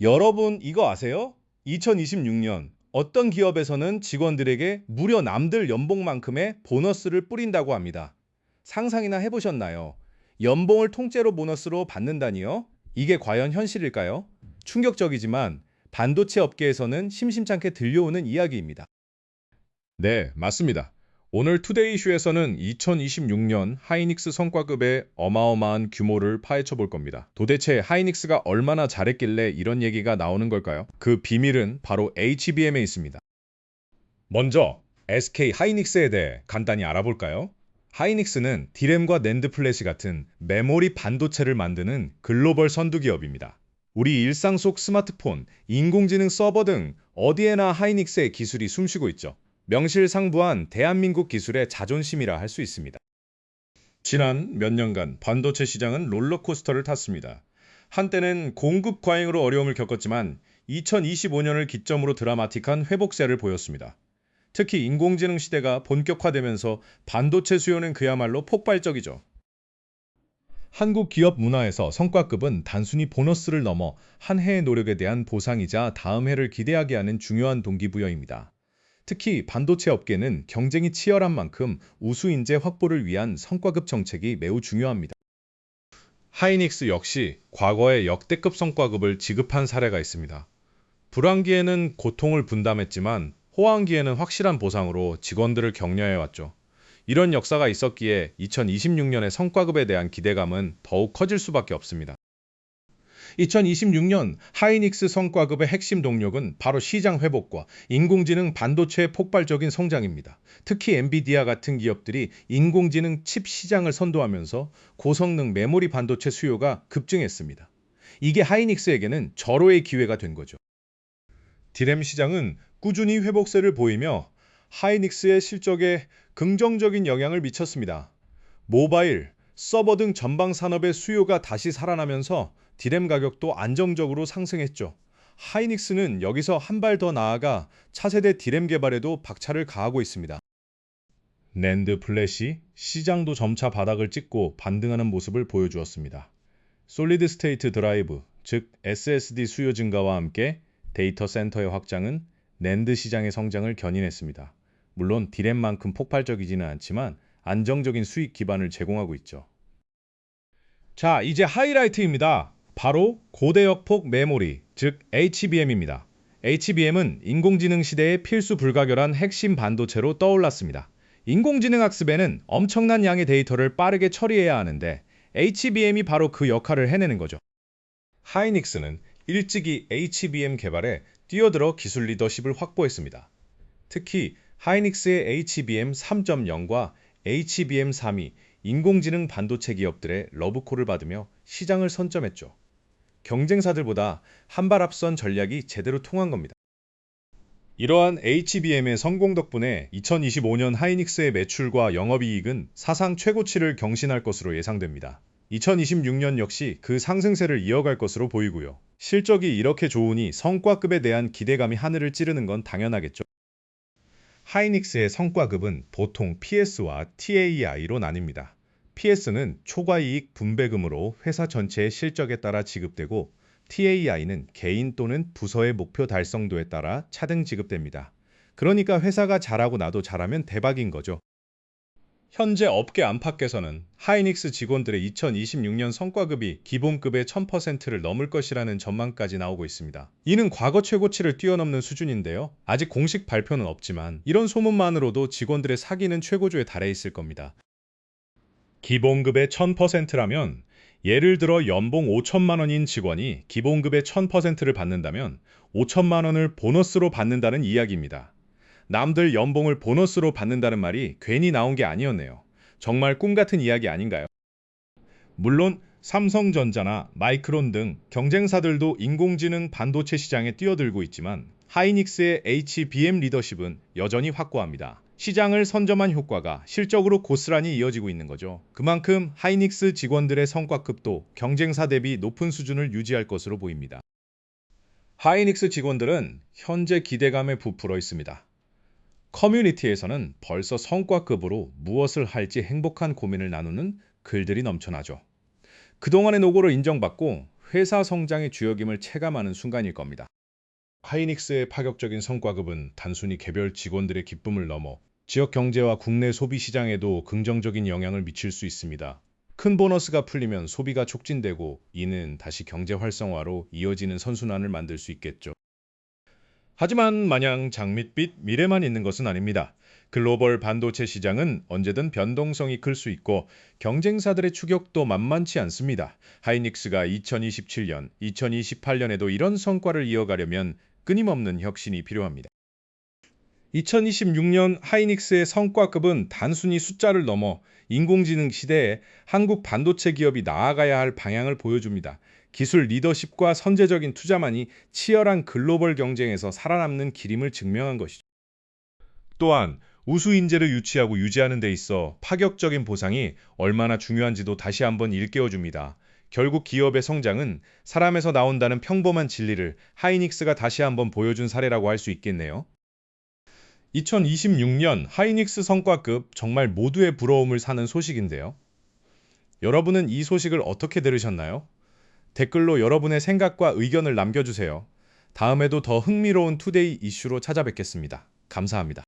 여러분 이거 아세요? 2026년 어떤 기업에서는 직원들에게 무려 남들 연봉만큼의 보너스를 뿌린다고 합니다. 상상이나 해보셨나요? 연봉을 통째로 보너스로 받는다니요? 이게 과연 현실일까요? 충격적이지만 반도체 업계에서는 심심찮게 들려오는 이야기입니다. 네, 맞습니다. 오늘 투데이 이슈에서는 2026년 하이닉스 성과급의 어마어마한 규모를 파헤쳐 볼 겁니다. 도대체 하이닉스가 얼마나 잘했길래 이런 얘기가 나오는 걸까요? 그 비밀은 바로 HBM에 있습니다. 먼저 SK 하이닉스에 대해 간단히 알아볼까요? 하이닉스는 디램과 낸드 플래시 같은 메모리 반도체를 만드는 글로벌 선두 기업입니다. 우리 일상 속 스마트폰, 인공지능 서버 등 어디에나 하이닉스의 기술이 숨쉬고 있죠. 명실상부한 대한민국 기술의 자존심이라 할 수 있습니다. 지난 몇 년간 반도체 시장은 롤러코스터를 탔습니다. 한때는 공급 과잉으로 어려움을 겪었지만 2025년을 기점으로 드라마틱한 회복세를 보였습니다. 특히 인공지능 시대가 본격화되면서 반도체 수요는 그야말로 폭발적이죠. 한국 기업 문화에서 성과급은 단순히 보너스를 넘어 한 해의 노력에 대한 보상이자 다음 해를 기대하게 하는 중요한 동기부여입니다. 특히 반도체 업계는 경쟁이 치열한 만큼 우수 인재 확보를 위한 성과급 정책이 매우 중요합니다. 하이닉스 역시 과거에 역대급 성과급을 지급한 사례가 있습니다. 불황기에는 고통을 분담했지만 호황기에는 확실한 보상으로 직원들을 격려해왔죠. 이런 역사가 있었기에 2026년의 성과급에 대한 기대감은 더욱 커질 수밖에 없습니다. 2026년 하이닉스 성과급의 핵심 동력은 바로 시장 회복과 인공지능 반도체의 폭발적인 성장입니다. 특히 엔비디아 같은 기업들이 인공지능 칩 시장을 선도하면서 고성능 메모리 반도체 수요가 급증했습니다. 이게 하이닉스에게는 절호의 기회가 된 거죠. 디램 시장은 꾸준히 회복세를 보이며 하이닉스의 실적에 긍정적인 영향을 미쳤습니다. 모바일, 서버 등 전방 산업의 수요가 다시 살아나면서 디램 가격도 안정적으로 상승했죠. 하이닉스는 여기서 한 발 더 나아가 차세대 디램 개발에도 박차를 가하고 있습니다. 낸드 플래시 시장도 점차 바닥을 찍고 반등하는 모습을 보여주었습니다. 솔리드 스테이트 드라이브, 즉 SSD 수요 증가와 함께 데이터 센터의 확장은 낸드 시장의 성장을 견인했습니다. 물론 디램만큼 폭발적이지는 않지만 안정적인 수익 기반을 제공하고 있죠. 자, 이제 하이라이트입니다. 바로 고대역폭 메모리, 즉 HBM입니다. HBM은 인공지능 시대의 필수 불가결한 핵심 반도체로 떠올랐습니다. 인공지능 학습에는 엄청난 양의 데이터를 빠르게 처리해야 하는데 HBM이 바로 그 역할을 해내는 거죠. 하이닉스는 일찍이 HBM 개발에 뛰어들어 기술 리더십을 확보했습니다. 특히 하이닉스의 HBM 3.0과 HBM3이 인공지능 반도체 기업들의 러브콜을 받으며 시장을 선점했죠. 경쟁사들보다 한 발 앞선 전략이 제대로 통한 겁니다. 이러한 HBM의 성공 덕분에 2025년 하이닉스의 매출과 영업이익은 사상 최고치를 경신할 것으로 예상됩니다. 2026년 역시 그 상승세를 이어갈 것으로 보이고요. 실적이 이렇게 좋으니 성과급에 대한 기대감이 하늘을 찌르는 건 당연하겠죠. 하이닉스의 성과급은 보통 PS와 TAI로 나뉩니다. PS는 초과이익 분배금으로 회사 전체의 실적에 따라 지급되고 TAI는 개인 또는 부서의 목표 달성도에 따라 차등 지급됩니다. 그러니까 회사가 잘하고 나도 잘하면 대박인 거죠. 현재 업계 안팎에서는 하이닉스 직원들의 2026년 성과급이 기본급의 1000%를 넘을 것이라는 전망까지 나오고 있습니다. 이는 과거 최고치를 뛰어넘는 수준인데요. 아직 공식 발표는 없지만 이런 소문만으로도 직원들의 사기는 최고조에 달해 있을 겁니다. 기본급의 1000%라면 예를 들어 연봉 5천만 원인 직원이 기본급의 1000%를 받는다면 5천만 원을 보너스로 받는다는 이야기입니다. 남들 연봉을 보너스로 받는다는 말이 괜히 나온 게 아니었네요. 정말 꿈 같은 이야기 아닌가요? 물론 삼성전자나 마이크론 등 경쟁사들도 인공지능 반도체 시장에 뛰어들고 있지만 하이닉스의 HBM 리더십은 여전히 확고합니다. 시장을 선점한 효과가 실적으로 고스란히 이어지고 있는 거죠. 그만큼 하이닉스 직원들의 성과급도 경쟁사 대비 높은 수준을 유지할 것으로 보입니다. 하이닉스 직원들은 현재 기대감에 부풀어 있습니다. 커뮤니티에서는 벌써 성과급으로 무엇을 할지 행복한 고민을 나누는 글들이 넘쳐나죠. 그동안의 노고를 인정받고 회사 성장의 주역임을 체감하는 순간일 겁니다. 하이닉스의 파격적인 성과급은 단순히 개별 직원들의 기쁨을 넘어 지역 경제와 국내 소비 시장에도 긍정적인 영향을 미칠 수 있습니다. 큰 보너스가 풀리면 소비가 촉진되고 이는 다시 경제 활성화로 이어지는 선순환을 만들 수 있겠죠. 하지만 마냥 장밋빛 미래만 있는 것은 아닙니다. 글로벌 반도체 시장은 언제든 변동성이 클 수 있고 경쟁사들의 추격도 만만치 않습니다. 하이닉스가 2027년, 2028년에도 이런 성과를 이어가려면 끊임없는 혁신이 필요합니다. 2026년 하이닉스의 성과급은 단순히 숫자를 넘어 인공지능 시대에 한국 반도체 기업이 나아가야 할 방향을 보여줍니다. 기술 리더십과 선제적인 투자만이 치열한 글로벌 경쟁에서 살아남는 길임을 증명한 것이죠. 또한 우수 인재를 유치하고 유지하는 데 있어 파격적인 보상이 얼마나 중요한지도 다시 한번 일깨워줍니다. 결국 기업의 성장은 사람에서 나온다는 평범한 진리를 하이닉스가 다시 한번 보여준 사례라고 할 수 있겠네요. 2026년 하이닉스 성과급 정말 모두의 부러움을 사는 소식인데요. 여러분은 이 소식을 어떻게 들으셨나요? 댓글로 여러분의 생각과 의견을 남겨주세요. 다음에도 더 흥미로운 투데이 이슈로 찾아뵙겠습니다. 감사합니다.